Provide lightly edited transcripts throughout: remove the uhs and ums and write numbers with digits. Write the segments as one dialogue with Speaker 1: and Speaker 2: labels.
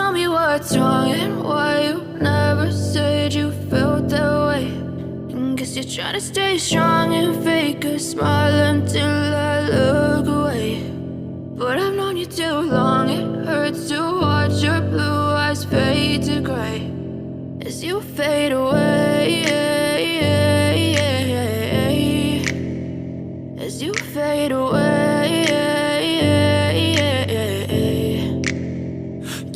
Speaker 1: tell me what's wrong and why you never said you felt that way. And guess you're trying to stay strong and fake a smile until I look away. But I've known you too long, it hurts to watch your blue eyes fade to gray as you fade away, as you fade away.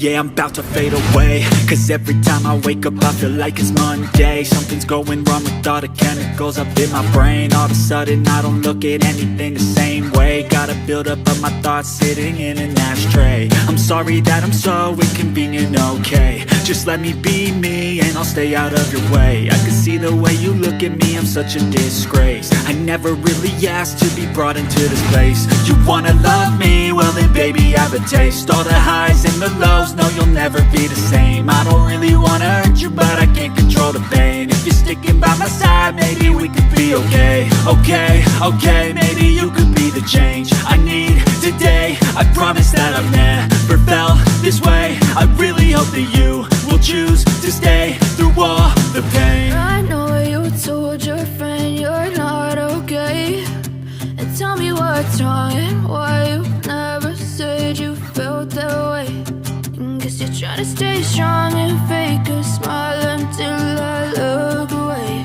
Speaker 2: Yeah, I'm about to fade away, cause every time I wake up I feel like it's Monday. Something's going wrong with all the chemicals up in my brain. All of a sudden I don't look at anything the same way. Got a buildup of my thoughts sitting in an ashtray. I'm sorry that I'm so inconvenient, okay. Just let me be me and I'll stay out of your way. I can see the way you look at me, I'm such a disgrace. I never really asked to be brought into this place. You wanna love me? Well then baby I have a taste. All the highs and the lows, no you'll never be the same. I don't really wanna hurt you but I can't control the pain. If you're sticking by my side maybe we could be okay. Okay, maybe you could be the change I need today. I promise that I've never felt this way. I really hope that you will choose to stay through all the pain.
Speaker 1: I know you told your friend you're not okay, and tell me what's wrong and why you never said you felt that way. And guess you're trying to stay strong and fake a smile until I look away.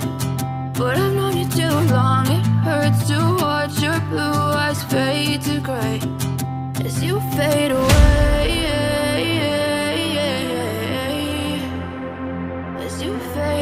Speaker 1: But I've known you too long, it hurts to watch your blue eyes fade to gray as you fade away, as you fade